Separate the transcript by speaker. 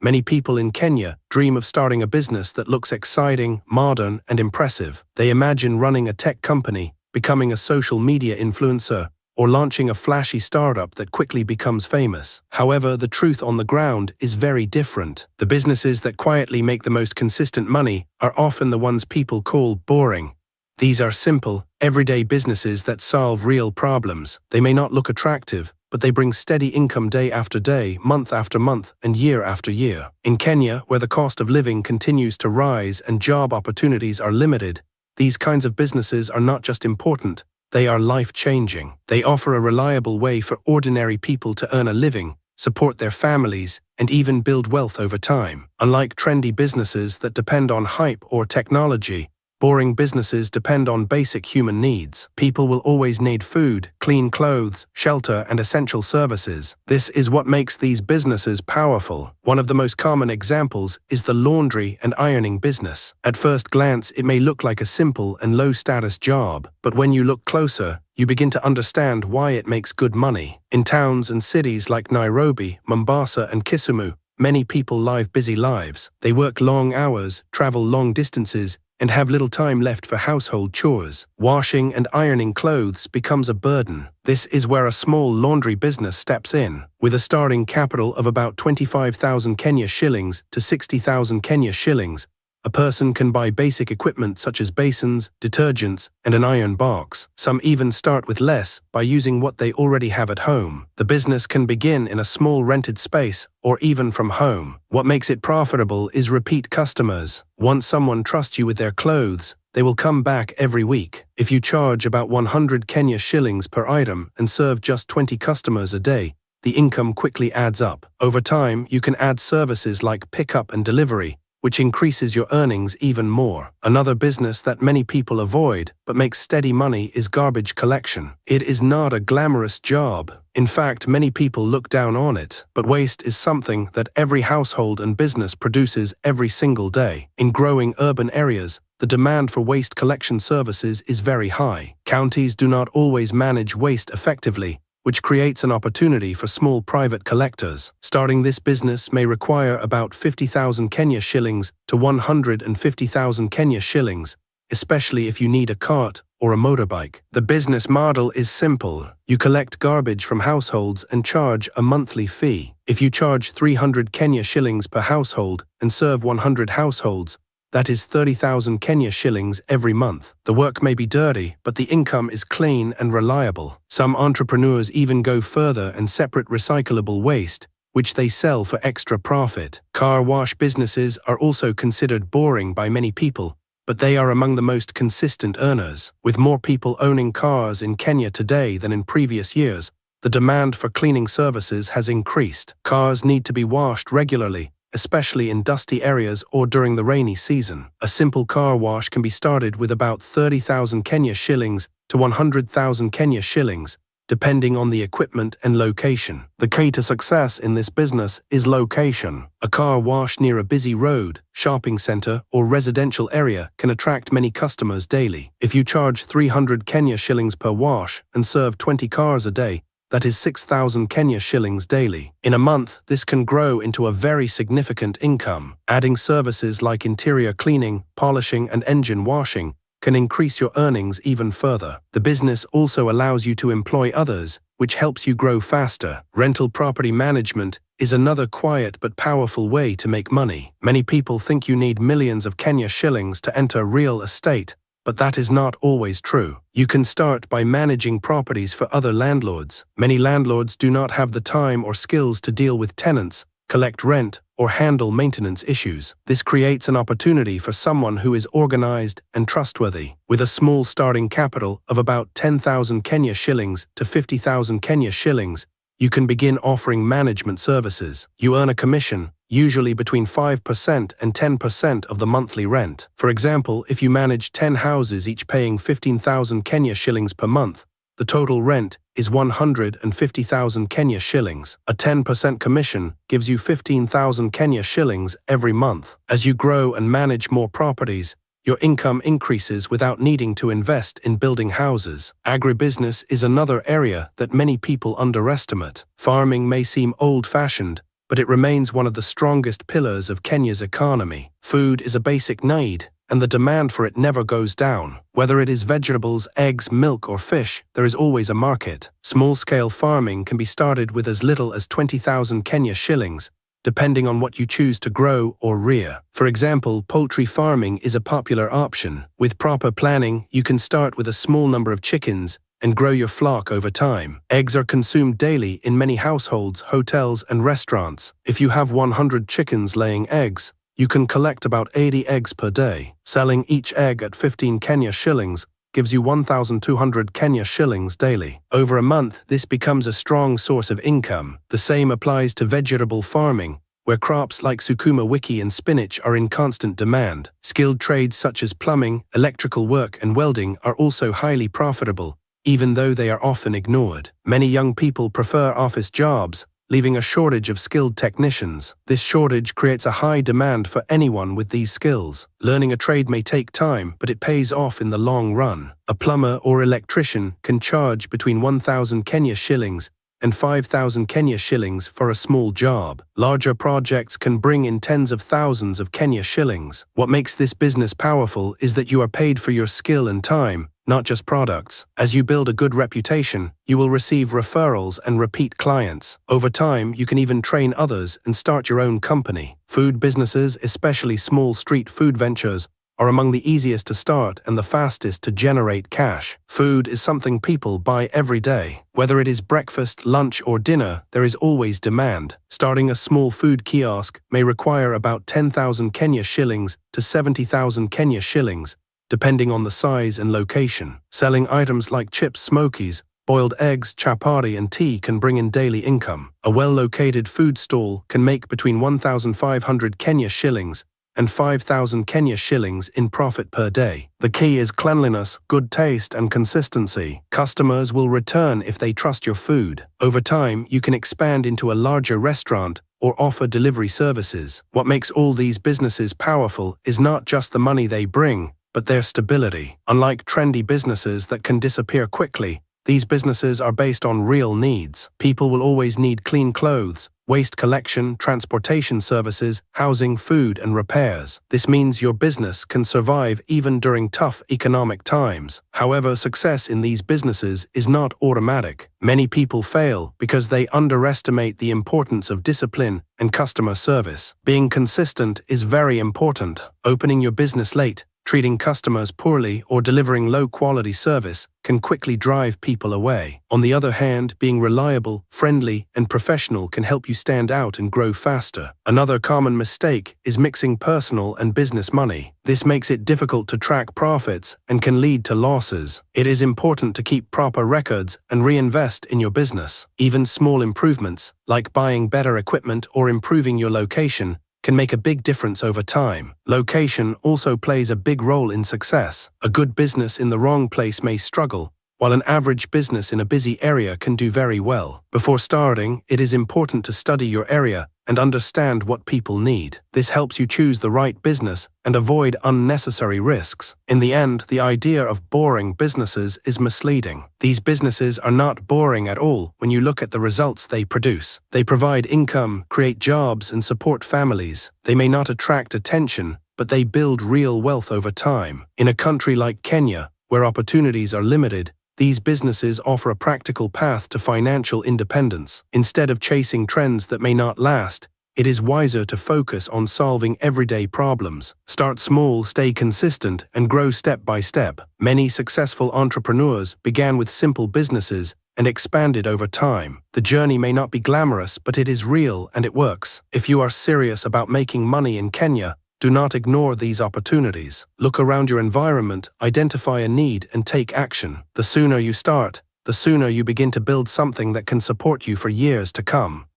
Speaker 1: Many people in Kenya dream of starting a business that looks exciting, modern, and impressive. They imagine running a tech company, becoming a social media influencer, or launching a flashy startup that quickly becomes famous. However, the truth on the ground is very different. The businesses that quietly make the most consistent money are often the ones people call boring. These are simple, everyday businesses that solve real problems. They may not look attractive, but they bring steady income day after day, month after month, and year after year. In Kenya, where the cost of living continues to rise and job opportunities are limited, these kinds of businesses are not just important, they are life-changing. They offer a reliable way for ordinary people to earn a living, support their families, and even build wealth over time. Unlike trendy businesses that depend on hype or technology, boring businesses depend on basic human needs. People will always need food, clean clothes, shelter, and essential services. This is what makes these businesses powerful. One of the most common examples is the laundry and ironing business. At first glance, it may look like a simple and low-status job, but when you look closer, you begin to understand why it makes good money. In towns and cities like Nairobi, Mombasa, and Kisumu, many people live busy lives. They work long hours, travel long distances, and have little time left for household chores. Washing and ironing clothes becomes a burden. This is where a small laundry business steps in. With a starting capital of about 25,000 Kenya shillings to 60,000 Kenya shillings, a person can buy basic equipment such as basins, detergents, and an iron box. Some even start with less by using what they already have at home. The business can begin in a small rented space or even from home. What makes it profitable is repeat customers. Once someone trusts you with their clothes, they will come back every week. If you charge about 100 Kenya shillings per item and serve just 20 customers a day, the income quickly adds up. Over time, you can add services like pickup and delivery, which increases your earnings even more. Another business that many people avoid but makes steady money is garbage collection. It is not a glamorous job. In fact, many people look down on it, but waste is something that every household and business produces every single day. In growing urban areas, the demand for waste collection services is very high. Counties do not always manage waste effectively, which creates an opportunity for small private collectors. Starting this business may require about 50,000 Kenya shillings to 150,000 Kenya shillings, especially if you need a cart or a motorbike. The business model is simple. You collect garbage from households and charge a monthly fee. If you charge 300 Kenya shillings per household and serve 100 households, that is 30,000 Kenya shillings every month. The work may be dirty, but the income is clean and reliable. Some entrepreneurs even go further and separate recyclable waste, which they sell for extra profit. Car wash businesses are also considered boring by many people, but they are among the most consistent earners. With more people owning cars in Kenya today than in previous years, the demand for cleaning services has increased. Cars need to be washed regularly, especially in dusty areas or during the rainy season. A simple car wash can be started with about 30,000 Kenya shillings to 100,000 Kenya shillings, depending on the equipment and location. The key to success in this business is location. A car wash near a busy road, shopping center, or residential area can attract many customers daily. If you charge 300 Kenya shillings per wash and serve 20 cars a day, that is 6,000 Kenya shillings daily. In a month, this can grow into a very significant income. Adding services like interior cleaning, polishing, and engine washing can increase your earnings even further. The business also allows you to employ others, which helps you grow faster. Rental property management is another quiet but powerful way to make money. Many people think you need millions of Kenya shillings to enter real estate, but that is not always true. You can start by managing properties for other landlords. Many landlords do not have the time or skills to deal with tenants, collect rent, or handle maintenance issues. This creates an opportunity for someone who is organized and trustworthy. With a small starting capital of about 10,000 Kenya shillings to 50,000 Kenya shillings, you can begin offering management services. You earn a commission, usually between 5% and 10% of the monthly rent. For example, if you manage 10 houses each paying 15,000 Kenya shillings per month, the total rent is 150,000 Kenya shillings. A 10% commission gives you 15,000 Kenya shillings every month. As you grow and manage more properties, your income increases without needing to invest in building houses. Agribusiness is another area that many people underestimate. Farming may seem old-fashioned, but it remains one of the strongest pillars of Kenya's economy. Food is a basic need, and the demand for it never goes down. Whether it is vegetables, eggs, milk, or fish, there is always a market. Small-scale farming can be started with as little as 20,000 Kenya shillings, depending on what you choose to grow or rear. For example, poultry farming is a popular option. With proper planning, you can start with a small number of chickens and grow your flock over time. Eggs are consumed daily in many households, hotels, and restaurants. If you have 100 chickens laying eggs, you can collect about 80 eggs per day. Selling each egg at 15 Kenya shillings gives you 1,200 Kenya shillings daily. Over a month, this becomes a strong source of income. The same applies to vegetable farming, where crops like sukuma wiki and spinach are in constant demand. Skilled trades such as plumbing, electrical work, and welding are also highly profitable, even though they are often ignored. Many young people prefer office jobs, leaving a shortage of skilled technicians. This shortage creates a high demand for anyone with these skills. Learning a trade may take time, but it pays off in the long run. A plumber or electrician can charge between 1,000 Kenya shillings and 5,000 Kenya shillings for a small job. Larger projects can bring in tens of thousands of Kenya shillings. What makes this business powerful is that you are paid for your skill and time, not just products. As you build a good reputation, you will receive referrals and repeat clients. Over time, you can even train others and start your own company. Food businesses, especially small street food ventures, are among the easiest to start and the fastest to generate cash. Food is something people buy every day. Whether it is breakfast, lunch, or dinner, there is always demand. Starting a small food kiosk may require about 10,000 Kenya shillings to 70,000 Kenya shillings, depending on the size and location. Selling items like chips, smokies, boiled eggs, chapati, and tea can bring in daily income. A well-located food stall can make between 1,500 Kenya shillings and 5,000 Kenya shillings in profit per day. The key is cleanliness, good taste, and consistency. Customers will return if they trust your food. Over time, you can expand into a larger restaurant or offer delivery services. What makes all these businesses powerful is not just the money they bring, but their stability. Unlike trendy businesses that can disappear quickly, these businesses are based on real needs. People will always need clean clothes, waste collection, transportation services, housing, food, and repairs. This means your business can survive even during tough economic times. However, success in these businesses is not automatic. Many people fail because they underestimate the importance of discipline and customer service. Being consistent is very important. Opening your business late, treating customers poorly, or delivering low-quality service can quickly drive people away. On the other hand, being reliable, friendly, and professional can help you stand out and grow faster. Another common mistake is mixing personal and business money. This makes it difficult to track profits and can lead to losses. It is important to keep proper records and reinvest in your business. Even small improvements, like buying better equipment or improving your location, can make a big difference over time. Location also plays a big role in success. A good business in the wrong place may struggle, while an average business in a busy area can do very well. Before starting, it is important to study your area and understand what people need. This helps you choose the right business and avoid unnecessary risks. In the end, the idea of boring businesses is misleading. These businesses are not boring at all when you look at the results they produce. They provide income, create jobs, and support families. They may not attract attention, but they build real wealth over time. In a country like Kenya, where opportunities are limited, these businesses offer a practical path to financial independence. Instead of chasing trends that may not last, it is wiser to focus on solving everyday problems. Start small, stay consistent, and grow step by step. Many successful entrepreneurs began with simple businesses and expanded over time. The journey may not be glamorous, but it is real and it works. If you are serious about making money in Kenya, do not ignore these opportunities. Look around your environment, identify a need, and take action. The sooner you start, the sooner you begin to build something that can support you for years to come.